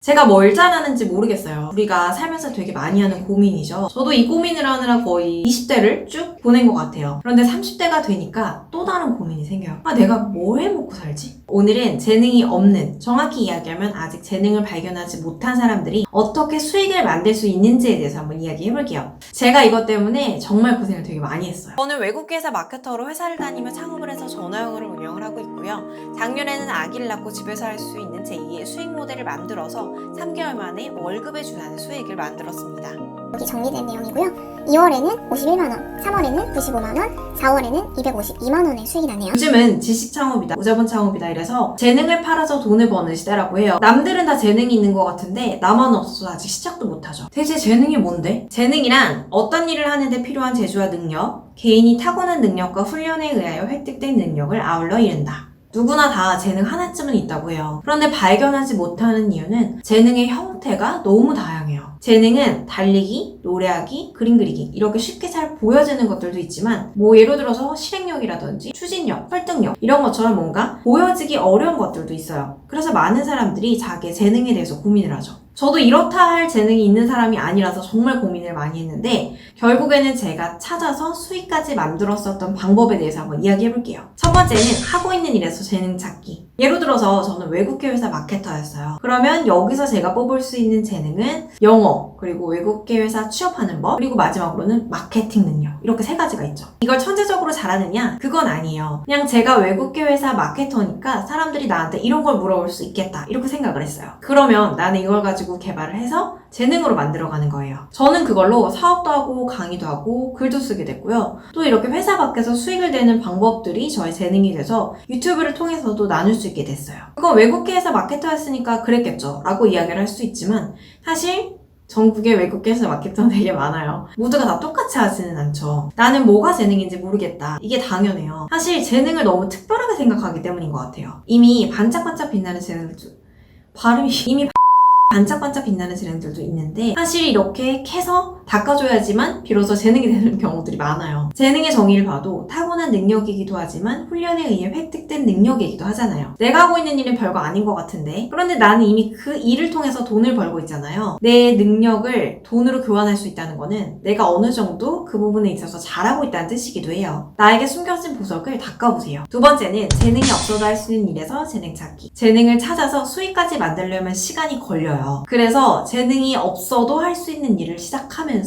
제가 뭘 잘하는지 모르겠어요. 우리가 살면서 되게 많이 하는 고민이죠. 저도 이 고민을 하느라 거의 20대를 쭉 보낸 것 같아요. 그런데 30대가 되니까 또 다른 고민이 생겨요. 내가 뭘 해먹고 살지? 오늘은 재능이 없는, 정확히 이야기하면 아직 재능을 발견하지 못한 사람들이 어떻게 수익을 만들 수 있는지에 대해서 한번 이야기해볼게요. 제가 이것 때문에 정말 고생을 되게 많이 했어요. 저는 외국계에서 마케터로 회사를 다니며 창업을 해서 전화영어를 운영을 하고 있고요. 작년에는 아기를 낳고 집에서 할 수 있는 제2의 수익 모델을 만들어서 3개월 만에 월급에 준하는 수익을 만들었습니다. 여기 정리된 내용이고요. 2월에는 51만원, 3월에는 95만원, 4월에는 252만원의 수익이 나네요. 요즘은 지식 창업이다, 무자본 창업이다 이래서 재능을 팔아서 돈을 버는 시대라고 해요. 남들은 다 재능이 있는 것 같은데 나만 없어서 아직 시작도 못하죠. 대체 재능이 뭔데? 재능이란 어떤 일을 하는데 필요한 재주와 능력, 개인이 타고난 능력과 훈련에 의하여 획득된 능력을 아울러 이른다. 누구나 다 재능 하나쯤은 있다고 해요. 그런데 발견하지 못하는 이유는 재능의 형태가 너무 다양해요. 재능은 달리기, 노래하기, 그림 그리기 이렇게 쉽게 잘 보여지는 것들도 있지만 예를 들어서 실행력이라든지 추진력, 설득력 이런 것처럼 뭔가 보여지기 어려운 것들도 있어요. 그래서 많은 사람들이 자기의 재능에 대해서 고민을 하죠. 저도 이렇다 할 재능이 있는 사람이 아니라서 정말 고민을 많이 했는데 결국에는 제가 찾아서 수익까지 만들었었던 방법에 대해서 한번 이야기해볼게요. 첫 번째는 하고 있는 일에서 재능 찾기. 예를 들어서 저는 외국계 회사 마케터였어요. 그러면 여기서 제가 뽑을 수 있는 재능은 영어, 그리고 외국계 회사 취업하는 법, 그리고 마지막으로는 마케팅 능력. 이렇게 세 가지가 있죠. 이걸 천재적으로 잘하느냐? 그건 아니에요. 그냥 제가 외국계 회사 마케터니까 사람들이 나한테 이런 걸 물어볼 수 있겠다. 이렇게 생각을 했어요. 그러면 나는 이걸 가지고 개발을 해서 재능으로 만들어가는 거예요. 저는 그걸로 사업도 하고 강의도 하고 글도 쓰게 됐고요. 또 이렇게 회사 밖에서 수익을 내는 방법들이 저의 재능이 돼서 유튜브를 통해서도 나눌 수 있게 됐어요. 그건 외국계에서 마케터였으니까 그랬겠죠 라고 이야기를 할 수 있지만 사실 전국에 외국계에서 마케터는 되게 많아요. 모두가 다 똑같이 하지는 않죠. 나는 뭐가 재능인지 모르겠다. 이게 당연해요. 사실 재능을 너무 특별하게 생각하기 때문인 것 같아요. 이미 반짝반짝 빛나는 재능들도 반짝반짝 빛나는 재능들도 있는데 사실 이렇게 캐서 닦아줘야지만 비로소 재능이 되는 경우들이 많아요. 재능의 정의를 봐도 타고난 능력이기도 하지만 훈련에 의해 획득된 능력이기도 하잖아요. 내가 하고 있는 일은 별거 아닌 것 같은데 그런데 나는 이미 그 일을 통해서 돈을 벌고 있잖아요. 내 능력을 돈으로 교환할 수 있다는 거는 내가 어느 정도 그 부분에 있어서 잘하고 있다는 뜻이기도 해요. 나에게 숨겨진 보석을 닦아보세요. 두 번째는 재능이 없어도 할 수 있는 일에서 재능 찾기. 재능을 찾아서 수익까지 만들려면 시간이 걸려요. 그래서 재능이 없어도 할 수 있는 일을 시작하면서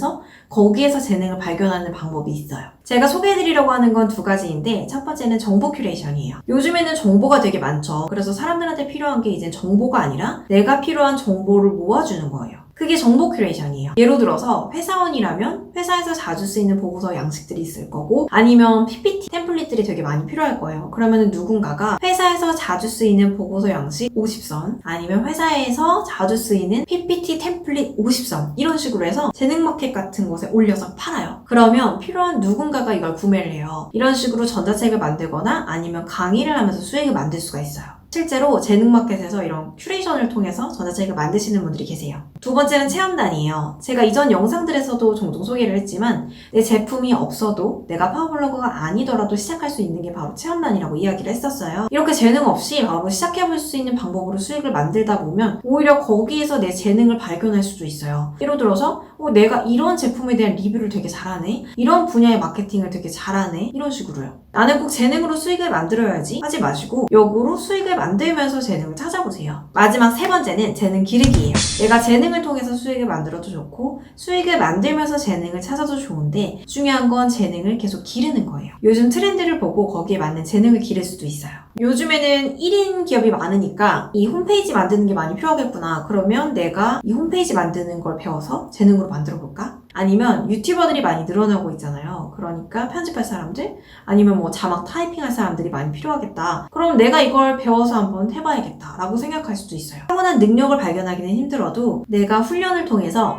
거기에서 재능을 발견하는 방법이 있어요. 제가 소개해드리려고 하는 건 두 가지인데 첫 번째는 정보 큐레이션이에요. 요즘에는 정보가 되게 많죠. 그래서 사람들한테 필요한 게 이제 정보가 아니라 내가 필요한 정보를 모아주는 거예요. 그게 정보 큐레이션이에요. 예를 들어서 회사원이라면 회사에서 자주 쓰이는 보고서 양식들이 있을 거고 아니면 PPT 템플릿들이 되게 많이 필요할 거예요. 그러면 누군가가 회사에서 자주 쓰이는 보고서 양식 50선 아니면 회사에서 자주 쓰이는 PPT 템플릿 50선 이런 식으로 해서 재능마켓 같은 곳에 올려서 팔아요. 그러면 필요한 누군가가 이걸 구매를 해요. 이런 식으로 전자책을 만들거나 아니면 강의를 하면서 수익을 만들 수가 있어요. 실제로 재능마켓에서 이런 큐레이션을 통해서 전자책을 만드시는 분들이 계세요. 두 번째는 체험단이에요. 제가 이전 영상들에서도 종종 소개를 했지만 내 제품이 없어도 내가 파워블로거가 아니더라도 시작할 수 있는 게 바로 체험단이라고 이야기를 했었어요. 이렇게 재능 없이 바로 시작해볼 수 있는 방법으로 수익을 만들다 보면 오히려 거기에서 내 재능을 발견할 수도 있어요. 예를 들어서 내가 이런 제품에 대한 리뷰를 되게 잘하네, 이런 분야의 마케팅을 되게 잘하네, 이런 식으로요. 나는 꼭 재능으로 수익을 만들어야지 하지 마시고 역으로 수익을 만들면서 재능을 찾아보세요. 마지막 세 번째는 재능 기르기예요. 내가 재능을 통해서 수익을 만들어도 좋고 수익을 만들면서 재능을 찾아도 좋은데 중요한 건 재능을 계속 기르는 거예요. 요즘 트렌드를 보고 거기에 맞는 재능을 기를 수도 있어요. 요즘에는 1인 기업이 많으니까 이 홈페이지 만드는 게 많이 필요하겠구나. 그러면 내가 이 홈페이지 만드는 걸 배워서 재능으로 만들어 볼까? 아니면 유튜버들이 많이 늘어나고 있잖아요. 그러니까 편집할 사람들 아니면 자막 타이핑할 사람들이 많이 필요하겠다. 그럼 내가 이걸 배워서 한번 해봐야겠다 라고 생각할 수도 있어요. 타고난 능력을 발견하기는 힘들어도 내가 훈련을 통해서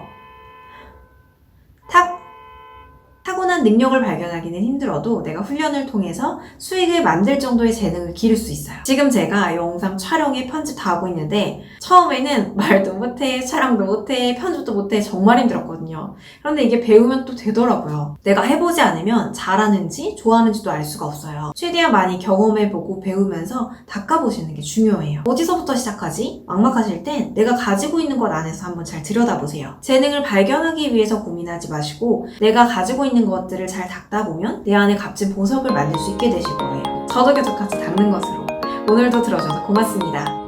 타고난 타고난 능력을 발견하기는 힘들어도 내가 훈련을 통해서 수익을 만들 정도의 재능을 기를 수 있어요. 지금 제가 영상 촬영에 편집 다 하고 있는데 처음에는 말도 못해, 촬영도 못해, 편집도 못해 정말 힘들었거든요. 그런데 이게 배우면 또 되더라고요. 내가 해보지 않으면 잘하는지 좋아하는지도 알 수가 없어요. 최대한 많이 경험해보고 배우면서 닦아보시는 게 중요해요. 어디서부터 시작하지? 막막하실 땐 내가 가지고 있는 것 안에서 한번 잘 들여다보세요. 재능을 발견하기 위해서 고민하지 마시고 내가 가지고 있는 것들을 잘 닦다 보면 내 안에 값진 보석을 만들 수 있게 되실 거예요. 저도 계속 같이 닦는 것으로. 오늘도 들어줘서 고맙습니다.